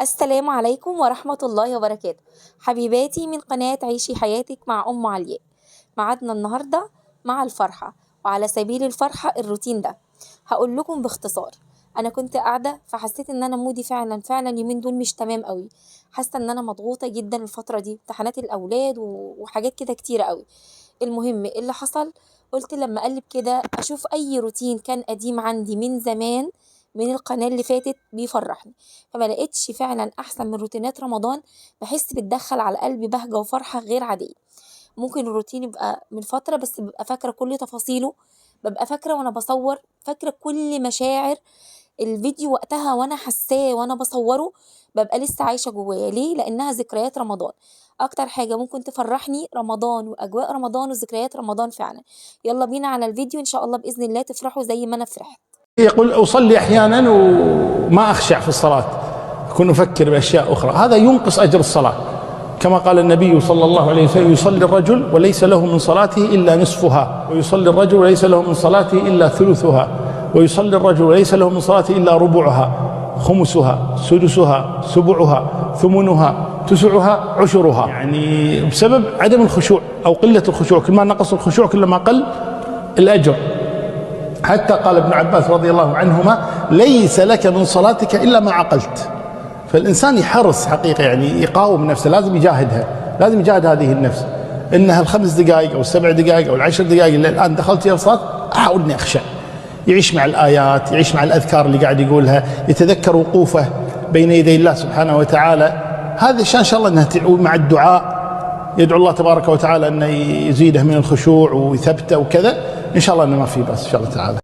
السلام عليكم ورحمة الله وبركاته. حبيباتي من قناة عيشي حياتك مع أم علياء. معادنا النهاردة مع الفرحة، وعلى سبيل الفرحة الروتين ده هقول لكم باختصار. أنا كنت قاعدة فحسيت إن أنا مودي فعلا اليومين دول مش تمام قوي. حاسة إن أنا مضغوطة جدا الفترة دي، امتحانات الأولاد وحاجات كده كتيرة قوي. المهم إيه اللي حصل؟ قلت لما أقلب كده أشوف أي روتين كان قديم عندي من زمان من القناة اللي فاتت بيفرحني، فما لقيتش فعلا أحسن من روتينات رمضان. بحس بتدخل على قلبي بهجة وفرحة غير عادية. ممكن الروتين يبقى من فترة بس ببقى فاكرة كل تفاصيله، ببقى فاكرة وأنا بصور، فاكرة كل مشاعر الفيديو وقتها وأنا حاساه وأنا بصوره. ببقى لسه عايشة جوايا ليه؟ لأنها ذكريات رمضان. أكتر حاجة ممكن تفرحني رمضان وأجواء رمضان وذكريات رمضان فعلا. يلا بينا على الفيديو إن شاء الله بإذن الله تفرحوا زي ما أنا فرحت. يقول أصلي أحيانا وما أخشع في الصلاة، أكون أفكر بأشياء أخرى، هذا ينقص أجر الصلاة. كما قال النبي صلى الله عليه وسلم: يصلي الرجل وليس له من صلاته إلا نصفها، ويصلي الرجل وليس له من صلاته إلا ثلثها، ويصلي الرجل وليس له من صلاته إلا ربعها، خمسها، سدسها، سبعها، ثمنها، تسعها، عشرها. يعني بسبب عدم الخشوع أو قلة الخشوع، كل ما نقص الخشوع كلما قل الأجر. حتى قال ابن عباس رضي الله عنهما: ليس لك من صلاتك إلا ما عقلت. فالإنسان يحرص حقيقة، يعني يقاوم نفسه، لازم يجاهدها، لازم يجاهد هذه النفس، إنها الخمس دقائق أو السبع دقائق أو العشر دقائق اللي الآن دخلت فيها الصلاة أحاول إني أخشع، يعيش مع الآيات، يعيش مع الأذكار اللي قاعد يقولها، يتذكر وقوفه بين يدي الله سبحانه وتعالى. هذا إن شاء الله أنها تعود مع الدعاء، يدعو الله تبارك وتعالى أن يزيده من الخشوع ويثبته وكذا. إن شاء الله أنه ما في بأس إن شاء الله تعالى.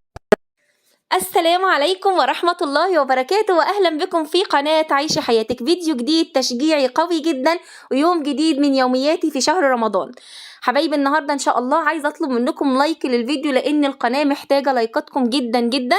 السلام عليكم ورحمة الله وبركاته، وأهلا بكم في قناة عيشي حياتك. فيديو جديد تشجيعي قوي جدا ويوم جديد من يومياتي في شهر رمضان. حبايبي النهاردة إن شاء الله عايزة أطلب منكم لايك للفيديو لأن القناة محتاجة لايكاتكم جدا.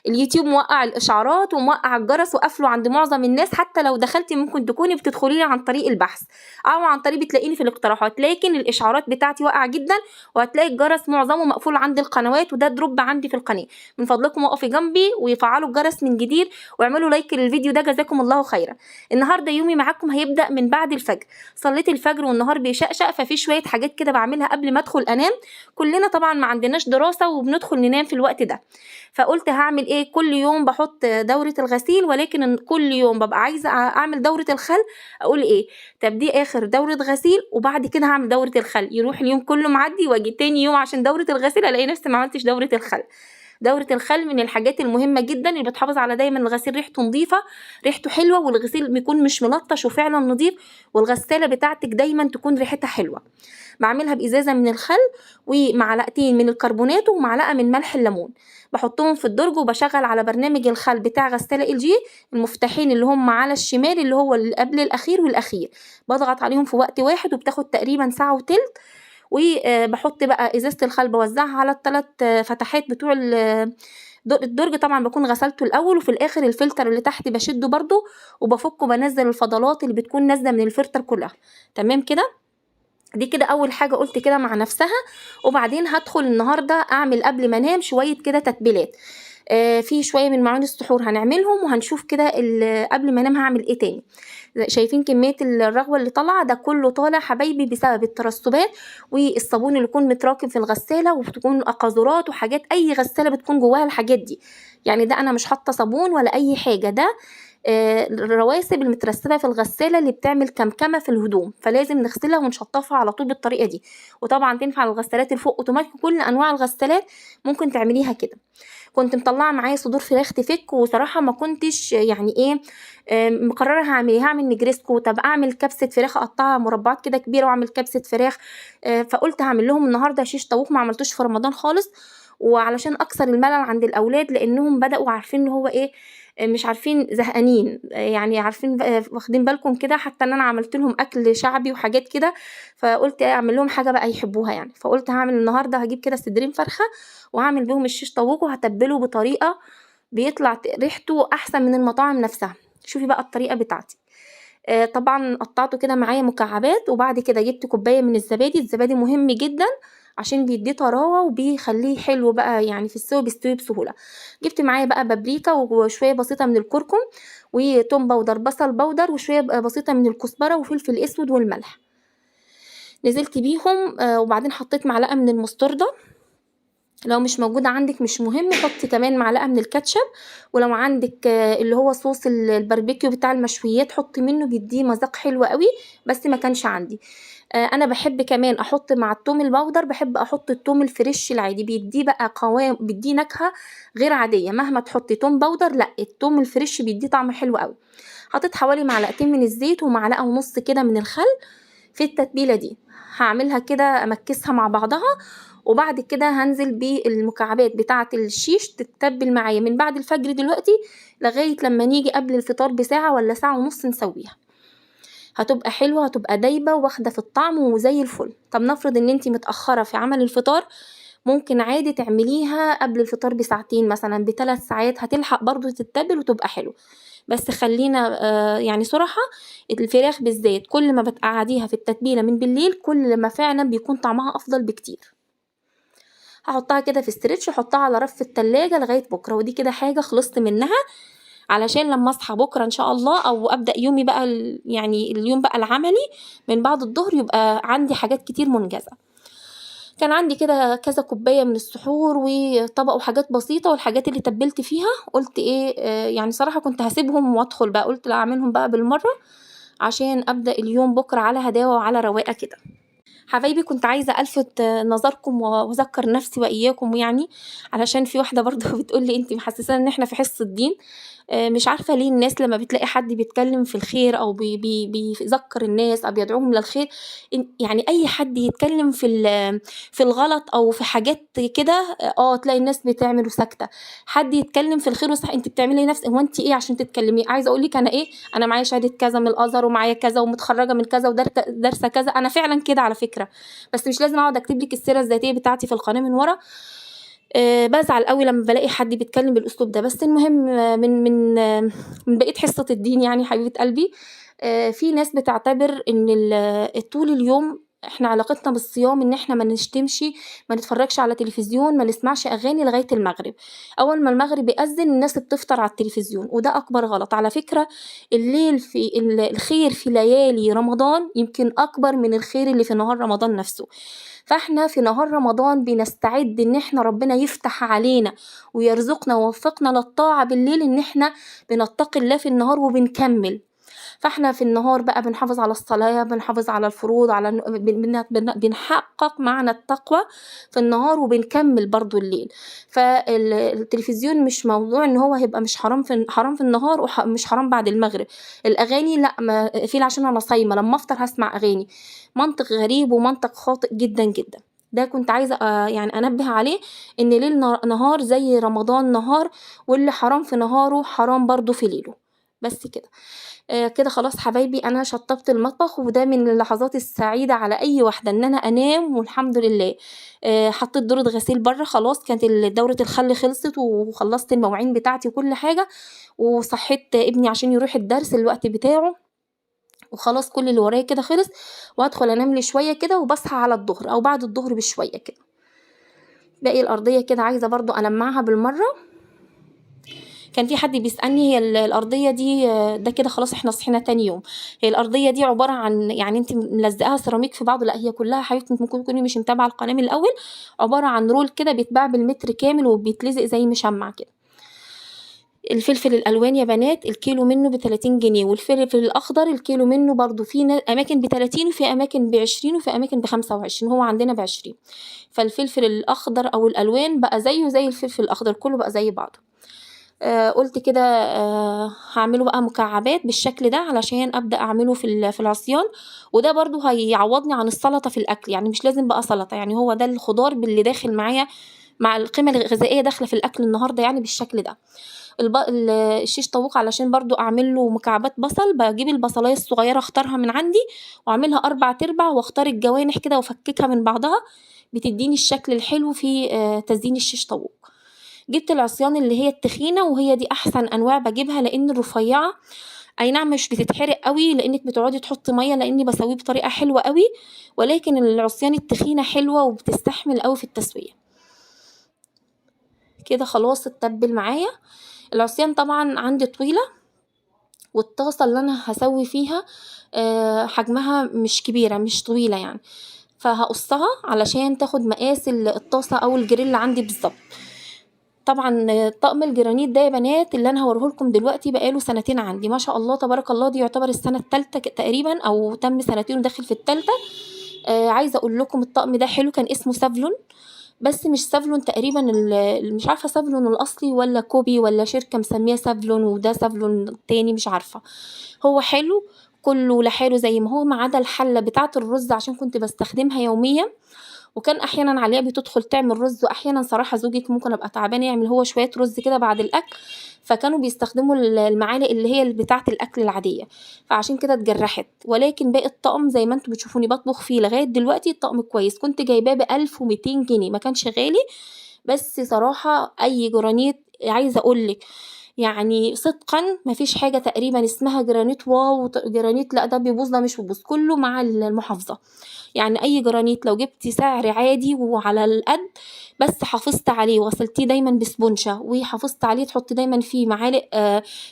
اليوتيوب موقع الاشعارات وموقع الجرس وقفله عند معظم الناس، حتى لو دخلتي ممكن تكوني بتدخلي لي عن طريق البحث او عن طريق بتلاقيني في الاقتراحات، لكن الاشعارات بتاعتي واقعه جدا، وهتلاقي الجرس معظمه مقفول عند القنوات وده دروب عندي في القناه. من فضلكم وقفي جنبي ويفعلوا الجرس من جديد واعملوا لايك للفيديو ده، جزاكم الله خيرا. النهارده يومي معاكم هيبدا من بعد الفجر. صليت الفجر والنهار بيشقشق، ففي شويه حاجات كده بعملها قبل ما ادخل انام. كلنا طبعا ما عندناش دراسه وبندخل ننام في الوقت ده، فقلت هعمل ايه؟ كل يوم بحط دورة الغسيل، ولكن كل يوم ببقى عايزة اعمل دورة الخل. اقول ايه؟ طب دي اخر دورة غسيل وبعد كده هعمل دورة الخل. يروح اليوم كله معدي واجي تاني يوم عشان دورة الغسيل الاقي نفسي ما عملتش دورة الخل. دورة الخل من الحاجات المهمة جدا اللي بتحافظ على دايما الغسيل ريحته نظيفة، ريحته حلوة، والغسيل بيكون مش ملطش وفعلا نظيف، والغسالة بتاعتك دايما تكون ريحتها حلوة. بعملها بإزازة من الخل ومعلقتين من الكربونات ومعلقة من ملح الليمون، بحطهم في الدرج وبشغل على برنامج الخل بتاع غسالة ال جي. المفتاحين اللي هم على الشمال اللي هو اللي قبل الأخير والأخير، بضغط عليهم في وقت واحد وبتاخد تقريبا ساعة وتلت. وبحط بقى إزازة الخل بوزعها على الثلاث فتحات بتوع الدرج. طبعا بكون غسلته الأول، وفي الآخر الفلتر اللي تحت بشده برضو وبفكه، بنزل الفضلات اللي بتكون نازلة من الفلتر كلها. تمام كده؟ دي كده اول حاجه قلت كده مع نفسها. وبعدين هدخل النهارده اعمل قبل ما انام شويه كده تتبيلات. في شويه من معون السحور هنعملهم وهنشوف كده قبل ما انام هعمل ايه تاني. شايفين كميه الرغوه اللي طالعه؟ ده كله طالع حبايبي بسبب الترسبات والصابون اللي يكون متراكم في الغساله، وبتكون قاذورات وحاجات، اي غساله بتكون جواها الحاجات دي. يعني ده انا مش حاطه صابون ولا اي حاجه، ده الرواسب المترسبة في الغسالة اللي بتعمل كمكمة في الهدوم، فلازم نغسلها ونشطفها على طول بالطريقة دي. وطبعا تنفع الغسالات الفوق اوتوماتيك، كل انواع الغسالات ممكن تعمليها كده. كنت مطلعه معايا صدور فراخ تفك، وصراحه ما كنتش يعني ايه مقرره هعمل ايه. هعمل نجريسكو، طب اعمل كبسه فراخ اقطعها مربعات كده كبيره واعمل كبسه فراخ. فقلت هعمل لهم النهارده شيش طاووق، ما عملتوش في رمضان خالص، وعلشان اكسر الملل عند الاولاد لانهم بداوا عارفين ان هو ايه، مش عارفين زهقانين، يعني عارفين واخدين بالكم كده، حتى ان انا عملت لهم اكل شعبي وحاجات كده. فقلت اعمل لهم حاجه بقى يحبوها يعني. فقلت هعمل النهارده هجيب كده صدرين فرخه وهعمل بيهم الشيش طاووق، وهتبله بطريقه بيطلع ريحته احسن من المطاعم نفسها. شوفي بقى الطريقه بتاعتي. طبعا قطعته كده معايا مكعبات، وبعد كده جبت كوبايه من الزبادي. الزبادي مهم جدا عشان بيديه طراوة وبيخليه حلو بقى، يعني في السوا بيستوي بسهولة. جبت معايا بقى بابريكا وشوية بسيطة من الكركم وتوم بودر، بصل بودر، وشوية بسيطة من الكزبرة وفلفل اسود والملح. نزلت بيهم وبعدين حطيت معلقة من المستردة، لو مش موجودة عندك مش مهم، حطي كمان معلقة من الكاتشب، ولو عندك اللي هو صوص الباربيكيو بتاع المشويات حطي منه، بيديه مذاق حلو قوي، بس ما كانش عندي. انا بحب كمان احط مع التوم البودر، بحب احط التوم الفريش العادي، بيديه بقى قوام، بيديه نكهة غير عادية. مهما تحطي توم بودر، لا، التوم الفريش بيديه طعم حلو قوي. حطيت حوالي معلقتين من الزيت ومعلقة ونص كده من الخل في التتبيلة دي. هعملها كده امكسها مع بعضها، وبعد كده هنزل بالمكعبات بتاعة الشيش تتبل معايا من بعد الفجر دلوقتي لغاية لما نيجي قبل الفطار بساعة ولا ساعة ونص نسويها. هتبقى حلوة، هتبقى دايبة واخدة في الطعم وزي الفل. طب نفرض ان انتي متأخرة في عمل الفطار، ممكن عادي تعمليها قبل الفطار بساعتين مثلا، ب3 ساعات، هتلحق برضو تتبل وتبقى حلو. بس خلينا يعني صراحة، الفراخ بالذات كل ما بتقعديها في التتبيلة من بالليل كل ما فعلا بيكون طعمها افضل بكتير. هحطها كده في استرتش، احطها على رف التلاجة لغاية بكرة، ودي كده حاجة خلصت منها، علشان لما اصحى بكرة ان شاء الله او ابدأ يومي بقى يعني اليوم بقى العملي من بعد الظهر، يبقى عندي حاجات كتير منجزة. كان عندي كده كذا كوباية من السحور وطبق وحاجات بسيطة، والحاجات اللي تبلت فيها قلت ايه يعني صراحة كنت هسيبهم وادخل بقى، قلت لا اعملهم بقى بالمرة عشان ابدأ اليوم بكرة على هداوة وعلى رواقة كده. حبايبي، كنت عايزة ألفت نظركم وأذكر نفسي وإياكم، يعني علشان في واحدة برضه بتقولي انتي محسسانا ان احنا في حصة دين. مش عارفة ليه الناس لما بتلاقي حد بيتكلم في الخير أو بيذكر الناس أو بيدعوهم للخير، يعني أي حد يتكلم في الغلط أو في حاجات كده، تلاقي الناس بتعمل وساكتة. حد يتكلم في الخير وصح، انت بتعملي نفسك هو انت ايه عشان تتكلمي؟ عايزة أقولك أنا ايه، أنا معايا شهادة كذا من الأزهر، ومعايا كذا، ومتخرجة من كذا، ودارسة كذا، أنا فعلا كده على فكرة، بس مش لازم أقعد أكتب لك السيرة الذاتية بتاعتي في القناة من ورا. بازعل قوي لما بلاقي حد بيتكلم بالاسلوب ده. بس المهم من بقية حصة الدين، يعني حبيبة قلبي، في ناس بتعتبر ان طول اليوم احنا علاقتنا بالصيام ان احنا ما نشتمش، ما نتفرجش على تلفزيون، ما نسمعش اغاني لغاية المغرب. اول ما المغرب يأذن الناس بتفطر على التلفزيون، وده اكبر غلط على فكرة. الليل في الخير في ليالي رمضان يمكن اكبر من الخير اللي في نهار رمضان نفسه. فاحنا في نهار رمضان بنستعد ان احنا ربنا يفتح علينا ويرزقنا ويوفقنا للطاعة بالليل، ان احنا بنتقي الله في النهار وبنكمل. فاحنا في النهار بقى بنحافظ على الصلاة، بنحافظ على الفروض، على بنحقق معنى التقوى في النهار، وبنكمل برضو الليل. فالتلفزيون مش موضوع ان هو هيبقى مش حرام في النهار ومش حرام بعد المغرب. الاغاني لا، ما في، عشان انا صايمة لما افطر هسمع اغاني، منطق غريب ومنطق خاطئ جدا جدا. ده كنت عايزة يعني أنبه عليه، إن ليل نهار زي رمضان نهار، واللي حرام في نهاره حرام برضو في ليله. بس كده. كده خلاص حبايبي، أنا شطبت المطبخ، وده من اللحظات السعيدة على أي واحدة إن أنا أنام والحمد لله. حطيت دورة غسيل بره، خلاص كانت دورة الخل خلصت، وخلصت المواعين بتاعتي وكل حاجة، وصحيت ابني عشان يروح الدرس الوقت بتاعه، وخلاص كل اللي ورايا كده خلص، وهدخل انام لي شويه كده، وبصحى على الظهر او بعد الظهر بشويه كده. باقي الارضيه كده عايزه برضو المعها بالمره. كان في حد بيسالني هي الارضيه دي ده كده خلاص احنا صحينا تاني يوم، هي الارضيه دي عباره عن، يعني انت ملزقاها سيراميك في بعض؟ لا، هي كلها حبيبتي، انت ممكن تكوني مش متابعه القناه من الاول، عباره عن رول كده بيتباع بالمتر كامل وبيتلزق زي مشمع كده. الفلفل الألوان يا بنات الكيلو منه ب30 جنيه، والفلفل الأخضر الكيلو منه برضو في أماكن ب30 وفي أماكن ب20 وفي أماكن ب25، هو عندنا ب20. فالفلفل الأخضر أو الألوان بقى زيه زي الفلفل الأخضر، كله بقى زي بعضه. قلت كده هعمله بقى مكعبات بالشكل ده علشان أبدأ أعمله في العصيان، وده برضو هيعوضني عن السلطة في الأكل، يعني مش لازم بقى سلطة، يعني هو ده الخضار باللي داخل معايا مع القيمة الغذائية داخلة في الأكل النهاردة، يعني بالشكل ده. الشيش طاووق علشان برضو اعمل له مكعبات بصل، بجيب البصلايه الصغيره اختارها من عندي واعملها 4/4، واختار الجوانح كده وافككها من بعضها، بتديني الشكل الحلو في تزيين الشيش طاووق. جبت العصيان اللي هي التخينه، وهي دي احسن انواع بجيبها، لان الرفيعه اي نعم مش بتتحرق قوي لانك بتقعدي تحطي ميه، لاني بسويه بطريقه حلوه قوي، ولكن العصيان التخينه حلوه وبتستحمل قوي في التسويه. كده خلاص اتبل معايا. العصيان طبعا عندي طويله، والطاسه اللي انا هسوي فيها حجمها مش كبيره مش طويله يعني، فهقصها علشان تاخد مقاس الطاسه او الجريل عندي بالظبط. طبعا طقم الجرانيت ده يا بنات اللي انا هوريه لكم دلوقتي بقاله سنتين عندي ما شاء الله تبارك الله، دي يعتبر السنه الثالثه تقريبا او تم سنتين وداخل في الثالثه. عايزه اقول لكم الطقم ده حلو، كان اسمه سافلون، بس مش سافلون تقريبا مش عارفه سافلون الاصلي ولا كوبي ولا شركه مسميه سافلون وده سافلون تاني مش عارفه. هو حلو كله لحاله زي ما هو، ما عدا الحله بتاعه الرز عشان كنت بستخدمها يوميا، وكان احيانا عليا بتدخل تعمل رز، واحيانا صراحه زوجك ممكن ابقى تعبانه يعمل هو شويه رز كده بعد الاكل، فكانوا بيستخدموا المعالق اللي هي بتاعه الاكل العاديه، فعشان كده اتجرحت. ولكن باقي الطقم زي ما انتم بتشوفوني بطبخ فيه لغايه دلوقتي الطقم كويس، كنت جايباه ب1200 جنيه، ما كانش غالي، بس صراحه اي جرانيت عايزه اقولك يعني صدقا مفيش حاجه تقريبا اسمها جرانيت واو جرانيت لا ده بيبوظ ده مش بيبوظ، كله مع المحافظه. يعني اي جرانيت لو جبتي سعر عادي وعلى القد، بس حافظت عليه وغسلتيه دايما بسبونشة، وحافظت عليه تحطي دايما فيه معالق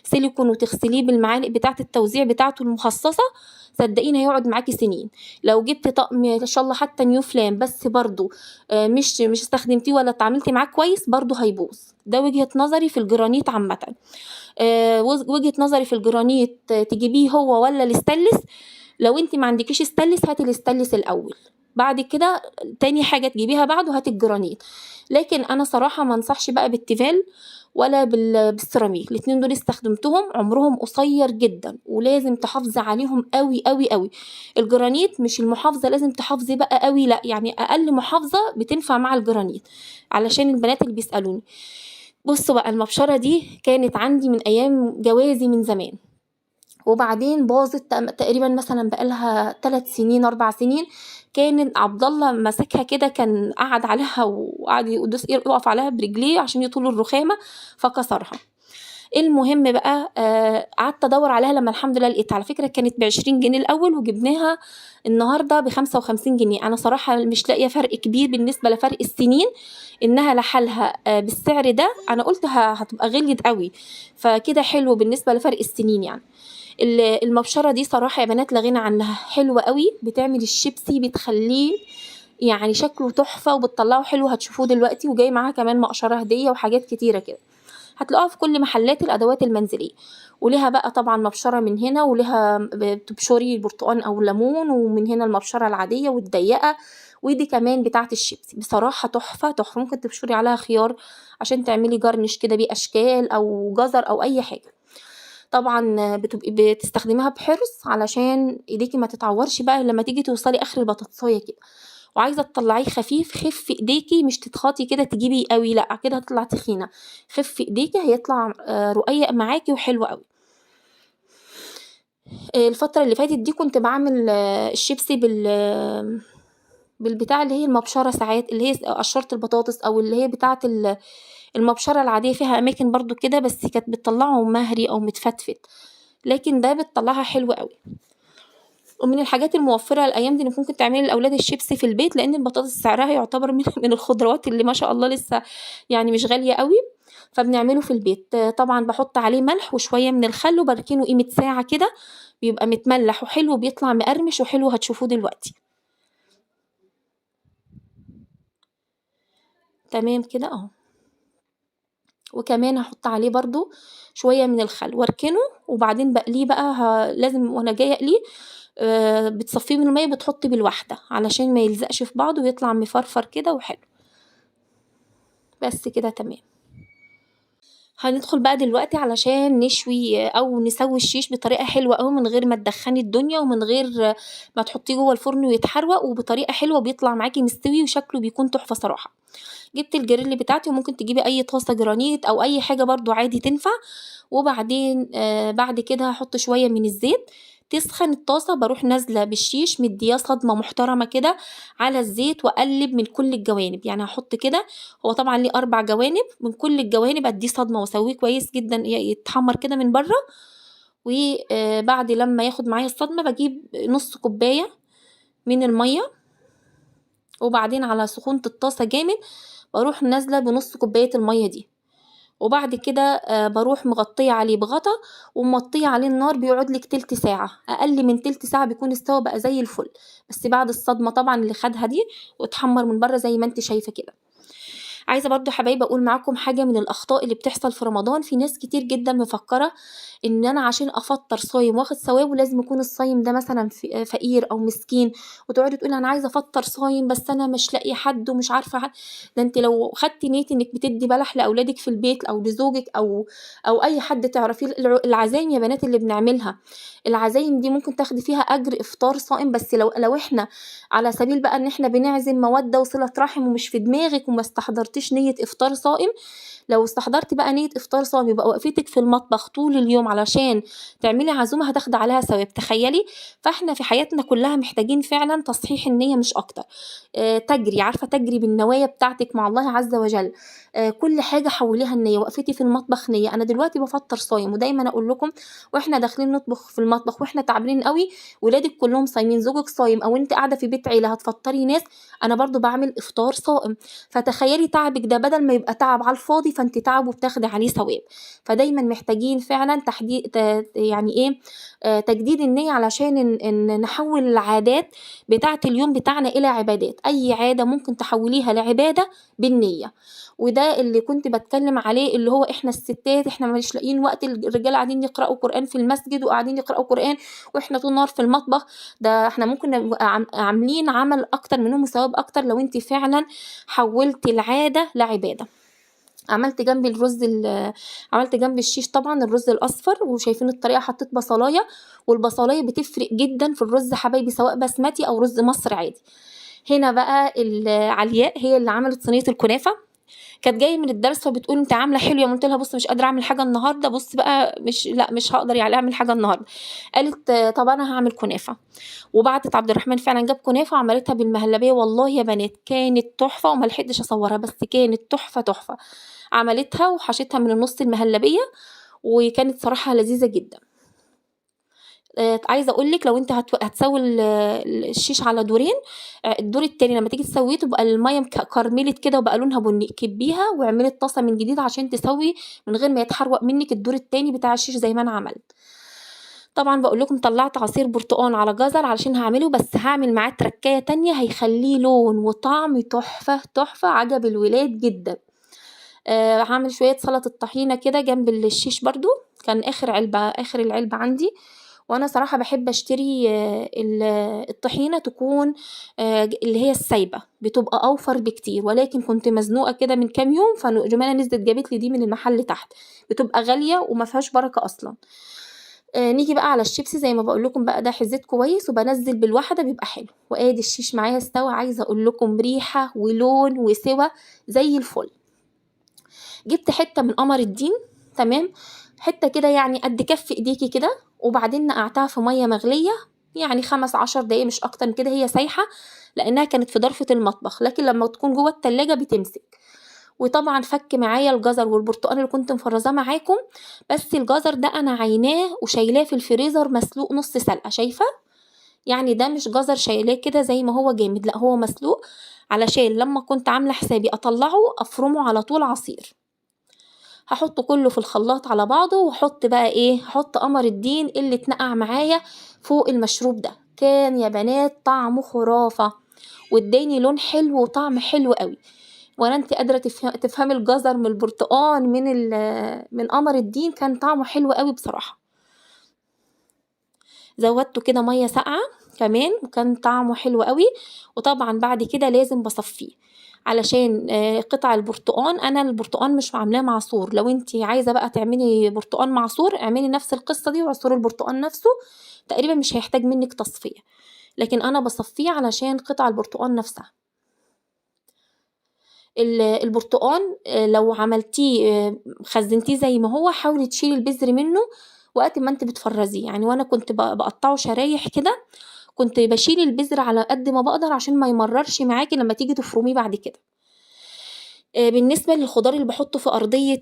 سيليكون وتغسليه بالمعالق بتاعه التوزيع بتاعته المخصصه، صدقيني هيقعد معاكي سنين. لو جبت طقم ان شاء الله حتى نيو فلام بس برضو مش استخدمتيه ولا اتعاملتي معاه كويس برضو هيبوظ. ده وجهة نظري في الجرانيت عامة. وجهة نظري في الجرانيت تجيبيه هو ولا الاستانلس. لو انت ما عندكيش استانلس هاتي الاستانلس الاول، بعد كده تاني حاجة تجيبيها بعده هاتي الجرانيت. لكن انا صراحة ما انصحش بقى بالتيفال ولا بالسيراميك، الاتنين دول استخدمتهم عمرهم قصير جدا ولازم تحافظي عليهم قوي قوي قوي. الجرانيت مش المحافظة لازم تحافظي بقى قوي، لا يعني اقل محافظة بتنفع مع الجرانيت، علشان البنات اللي بيسألوني. بصوا بقى المبشرة دي كانت عندي من ايام جوازي من زمان، وبعدين باظت تقريبا مثلا بقالها 3 سنين 4 سنين. كان عبد الله مسكها كده، كان قعد عليها وقعد يقف عليها برجليه عشان يطول الرخامه فكسرها. المهم بقى قعدت ادور عليها لما الحمد لله لقيتها، على فكره كانت ب20 جنيه الاول وجبناها النهارده ب55 جنيه. انا صراحه مش لاقيه فرق كبير بالنسبه لفرق السنين، انها لحالها بالسعر ده انا قلت هتبقى غليت قوي، فكده حلو بالنسبه لفرق السنين يعني. المبشرة دي صراحة يا بنات لا غنى عنها، حلوة قوي، بتعمل الشيبسي بتخليه يعني شكله تحفة وبتطلعه حلو، هتشوفوه دلوقتي، وجاي معاها كمان مقشرة هدية وحاجات كتيرة كده، هتلاقوها في كل محلات الأدوات المنزلية. ولها بقى طبعا مبشرة من هنا، ولها بتبشري برتقان أو ليمون، ومن هنا المبشرة العادية والضيقة، ودي كمان بتاعة الشيبسي بصراحة تحفة تحفة. ممكن تبشري عليها خيار عشان تعملي جرنش كده بيه أشكال أو جزر أو أي حاجة. طبعا بتبقي بتستخدميها بحرص علشان ايديكي ما تتعورش بقى لما تيجي توصلي اخر البطاطسايه كده، وعايزه تطلعيه خفيف خف ايديكي، مش تضغطي كده تجيبي قوي لا كده هتطلع تخينه، خف ايديكي هيطلع رقيق معاكي وحلو قوي. الفتره اللي فاتت دي كنت بعمل الشيبسي بالبتاع اللي هي المبشره ساعات، اللي هي قشرة البطاطس او اللي هي بتاعه المبشرة العادية، فيها أماكن برضو كده بس كانت بتطلعه مهري أو متفتفت، لكن ده بتطلعها حلوة قوي. ومن الحاجات الموفرة الأيام دي إنك ممكن تعملي لأولاد الشيبسي في البيت، لأن البطاطس سعرها يعتبر من الخضروات اللي ما شاء الله لسه يعني مش غالية قوي، فبنعمله في البيت. طبعا بحط عليه ملح وشوية من الخل وبركنه قيمة ساعة كده، بيبقى متملح وحلو بيطلع مقرمش وحلو، هتشوفوه دلوقتي. تمام كده اهو. وكمان هحط عليه برضو شوية من الخل واركنه، وبعدين بقليه بقى لازم وانا جايه اقليه بتصفيه من المية بتحطي بالواحدة علشان ما يلزقش في بعضه ويطلع مفرفر كده وحلو. بس كده تمام. هندخل بقى دلوقتي علشان نشوي او نسوي الشيش بطريقه حلوه قوي، من غير ما تدخني الدنيا ومن غير ما تحطيه جوه الفرن ويتحروق، وبطريقه حلوه بيطلع معاكي مستوي وشكله بيكون تحفه صراحه. جبت الجريل بتاعتي، وممكن تجيبي اي طاسه جرانيت او اي حاجه برضو عادي تنفع. وبعدين بعد كده هحط شويه من الزيت تسخن الطاسه، بروح نازله بالشيش مدياه صدمه محترمه كده على الزيت، واقلب من كل الجوانب، يعني هحط كده، هو طبعا ليه 4 جوانب، من كل الجوانب اديه صدمه واسويه كويس جدا يتحمر كده من بره، وبعد لما ياخد معايا الصدمة بجيب نص كوباية من المية، وبعدين على سخونة الطاسة جامد بروح نازلة بنص كوباية المية دي، وبعد كده بروح مغطية عليه بغطا ومغطية عليه النار، بيقعد لك تلت ساعة، أقل من تلت ساعة بيكون استوى بقى زي الفل، بس بعد الصدمة طبعا اللي خدها دي واتحمر من بره زي ما انت شايفة كده. عايزة برضو حبايبي أقول معاكم حاجة من الأخطاء اللي بتحصل في رمضان. في ناس كتير جدا مفكرة إن أنا عشان أفطر صايم واخد ثوابه لازم يكون الصايم ده مثلا فقير أو مسكين، وتقعدي تقولي أنا عايزة أفطر صايم بس أنا مش لاقي حد ومش عارفة حد. ده أنت لو خدتي نية إنك بتدي بلح لأولادك في البيت أو لزوجك أو أي حد تعرفيه، العزايم يا بنات اللي بنعملها، العزايم دي ممكن تاخدي فيها أجر إفطار صائم. بس لو إحنا على سبيل بقى إن إحنا بنعزم مودة وصلة رحم ومش في دماغك وما استحضرتيش نية إفطار صائم، لو استحضرتي بقى نية إفطار صائم يبقى وقفتك في المطبخ طول اليوم علشان تعملي عزومة هتاخدي عليها ثواب، تخيلي. فإحنا في حياتنا كلها محتاجين فعلا تصحيح النية مش أكتر. تجري، عارفة تجري بالنوايا بتاعتك مع الله عز وجل. كل حاجة حوليها النية، وقفتي في المطبخ نية، أنا دلوقتي بفطر صايم. ودايما أقول لكم وإحنا داخلين نطبخ في المطبخ وإحنا تعبانين قوي، ولادك كلهم صايمين، زوجك صايم، أو أنت قاعدة في بيت عيلة هتفطري ناس، أنا برضو بعمل إفطار صائم. فتخيلي تعبك ده بدل ما يبقى تعب على الفاضي فانت تعب وبتاخدي عليه ثواب. فدايما محتاجين فعلا تحديد يعني ايه تجديد النية علشان إن نحول العادات بتاعة اليوم بتاعنا إلى عبادات. أي عادة ممكن تحوليها لعبادة بالنية. وده اللي كنت بتكلم عليه، اللي هو إحنا الستات إحنا مش لاقيين وقت، الرجال قاعدين يقرأوا قرآن في المسجد وقاعدين يقرأوا قرآن وإحنا طول النهار في المطبخ. ده إحنا ممكن نبقى عاملين عمل أكتر منهم وثواب أكتر لو أنت فعلا حولت العادة لعبادة. عملت جنب عملت جنب الشيش طبعا الرز الاصفر، وشايفين الطريقه، حطيت بصلايه، والبصلايه بتفرق جدا في الرز حبايبي سواء بسمتي او رز مصر عادي. هنا بقى علياء هي اللي عملت صينيه الكنافه، كانت جايه من الدرس فبتقول انت عامله حلو، قلت لها بص مش قادره اعمل حاجه النهارده، بص بقى مش هقدر يعني اعمل حاجه النهارده. قالت طب انا هعمل كنافه، وبعتت عبد الرحمن فعلا جاب كنافه وعملتها بالمهلبيه، والله يا بنات كانت تحفه وما لحقتش اصورها بس كانت تحفه تحفه. عملتها وحشتها من النص المهلبيه وكانت صراحه لذيذه جدا. عايزه اقول لك لو انت هتسوي الشيش على دورين، الدور التاني لما تيجي تسويه تبقى الميه كرملت كده وبقى لونها بني، كبيها واعملي الطاسه من جديد عشان تسوي من غير ما يتحرق منك الدور التاني بتاع الشيش زي ما انا عملت. طبعا بقول لكم طلعت عصير برتقان على جزر علشان هعمله، بس هعمل معاه تركايه تانية هيخليه لون وطعم تحفه تحفه، عجب الولاد جدا. هعمل شويه سلطه طحينه كده جنب الشيش برضو، كان اخر العلبه عندي. وانا صراحه بحب اشتري الطحينه تكون اللي هي السايبه، بتبقى اوفر بكتير، ولكن كنت مزنوقه كده من كام يوم فجمانه نزلت جابت لي دي من المحل تحت، بتبقى غاليه وما فيهاش بركه اصلا. نيجي بقى على الشيبسي زي ما بقول لكم بقى، ده حزيت كويس وبنزل بالواحده بيبقى حلو، وادي الشيش معايا استوى، عايزه اقول لكم ريحه ولون وسوى زي الفل. جبت حته من قمر الدين، تمام، حته كده يعني قد كف ايديكي كده، وبعدين نقعتها في ميه مغليه يعني 15 دقايق مش اكتر من كده، هي سايحه لانها كانت في ضرفه المطبخ، لكن لما تكون جوه التلاجة بتمسك. وطبعا فك معايا الجزر والبرتقال اللي كنت مفرزاه معاكم، بس الجزر ده انا عيناه وشايلاه في الفريزر مسلوق نص سلقه، شايفه يعني ده مش جزر شايلاه كده زي ما هو جامد، لا هو مسلوق علشان لما كنت عامله حسابي اطلعه افرمه على طول عصير. هحطه كله في الخلاط على بعضه، وحط بقى ايه، هحط قمر الدين اللي اتنقع معايا فوق المشروب ده، كان يا بنات طعمه خرافة واداني لون حلو وطعم حلو قوي. ولا انت قادرة تفهمي الجزر من البرتقال من قمر الدين، كان طعمه حلو قوي بصراحة. زودته كده مية ساقعة كمان وكان طعمه حلو قوي. وطبعا بعد كده لازم بصفيه علشان قطع البرتقان، انا البرتقان مش عاملاه معصور، لو انتي عايزه بقى تعملي برتقان معصور اعملي نفس القصه دي وعصور البرتقان نفسه، تقريبا مش هيحتاج منك تصفيه، لكن انا بصفيه علشان قطع البرتقان نفسها. البرتقان لو عملتيه خزنتيه زي ما هو، حاولي تشيلي البذر منه وقت ما انت بتفرزيه، يعني وانا كنت بقطعه شرايح كده، كنت بشيل البذر على قد ما بقدر عشان ما يمررش معاكي لما تيجي تفرميه بعد كده. بالنسبة للخضار اللي باحطه في أرضية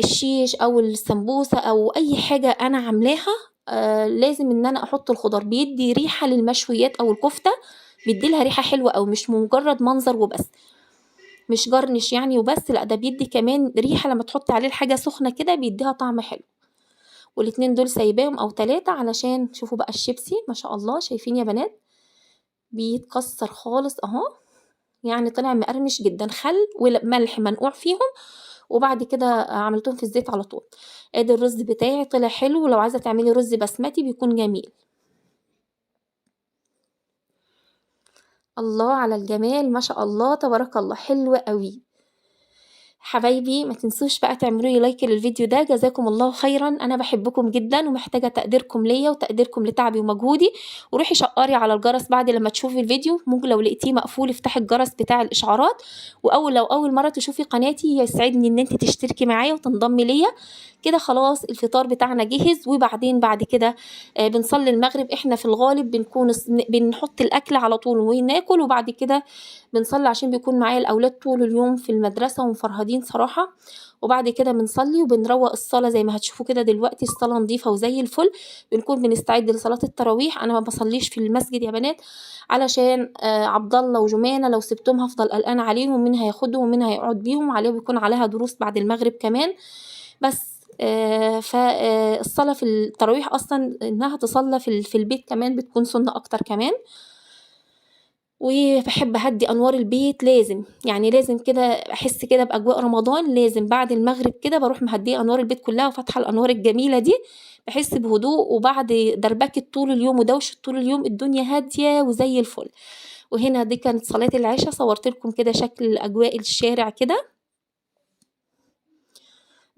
الشيش أو السمبوسة أو أي حاجة أنا عاملاها، لازم إن أنا أحط الخضار، بيدّي ريحة للمشويات أو الكفتة، بيدّي لها ريحة حلوة أوي، مش مجرد منظر وبس، مش جرنش يعني وبس، لأ ده بيدّي كمان ريحة لمّا تحطي عليه الحاجة سخنة كده بيدّيها طعم حلو، والاتنين دول سايباهم أو 3 علشان شوفوا بقى الشيبسي ما شاء الله شايفين يا بنات، بيتكسّر خالص أهو، يعني طلع مقرمش جدًا، خل ملح منقوع فيهم، وبعد كده عملتهم في الزيت على طول. آدي الرز بتاعي طلع حلو، ولو عايزة تعملي رز بسمتي بيكون جميل. الله على الجمال ما شاء الله تبارك الله، حلو أوي. حبايبي ما تنسوش بقى تعملوا لي لايك للفيديو ده، جزاكم الله خيرًا، أنا باحبكم جدًا ومحتاجة تقديركم ليّا وتقديركم لتعبي ومجهودي، وروحي شقّري على الجرس بعد لمّا تشوفي الفيديو، ممكن لو لقيتيه مقفول افتحي الجرس بتاع الإشعارات، لو أول مرّة تشوفي قناتي يسعدني إن أنتِ تشتركي معايا وتنضمي ليّا، كده خلاص الفطار بتاعنا جِهِز، وبعدين بعد كده بنصلّي المغرب، إحنا في الغالب بنكون بنحط الأكل على طول وناكل، وبعد كده بنصلّي عشان بيكون معايا الأولاد طول اليوم في المدرسة ومفرهدين صراحة، وبعد كده بنصلّي وبنروّق الصلاة زي ما هتشوفوا كده دلوقتي الصلاة نضيفة وزي الفل، بنكون بنستعد لصلاة التراويح، أنا ما باصلّيش في المسجد يا بنات علشان عبد الله وجُمانة لو سِبتهم هافضل قلقانة عليهم مين هياخدهم ومين هيقعد بيهم، بيكون عليها دروس بعد المغرب كمان، بس الصلاة في التراويح أصلًا إنها تصلى في البيت كمان بتكون سُنّة أكتر كمان. وباحب أهدّي أنوار البيت لازم، يعني لازم كده أحس كده بأجواء رمضان لازم بعد المغرب كده باروح مهدية أنوار البيت كلّها وفاتحة الأنوار الجميلة دي، باحس بهدوء وبعد دربكة طول اليوم ودوشة طول اليوم الدنيا هادية وزي الفل. وهنا دي كانت صلاة العِشا صوّرت لكم كده شكل أجواء الشارع كده.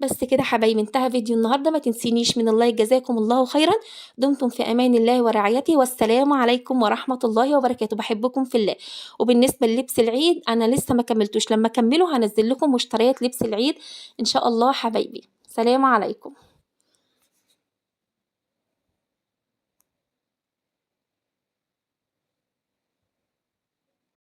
بس كده حبايبي انتهى فيديو النهارده، ما تنسينيش من اللايك جزاكم الله خيرًا، دمتم في أمان الله ورعايته، والسلام عليكم ورحمة الله وبركاته، باحبكم في الله. وبالنسبة للبس العيد أنا لسه ما كمّلتوش، لمّا أكمّله هانزّل لكم مشتريات لبس العيد إن شاء الله حبايبي، سلام عليكم.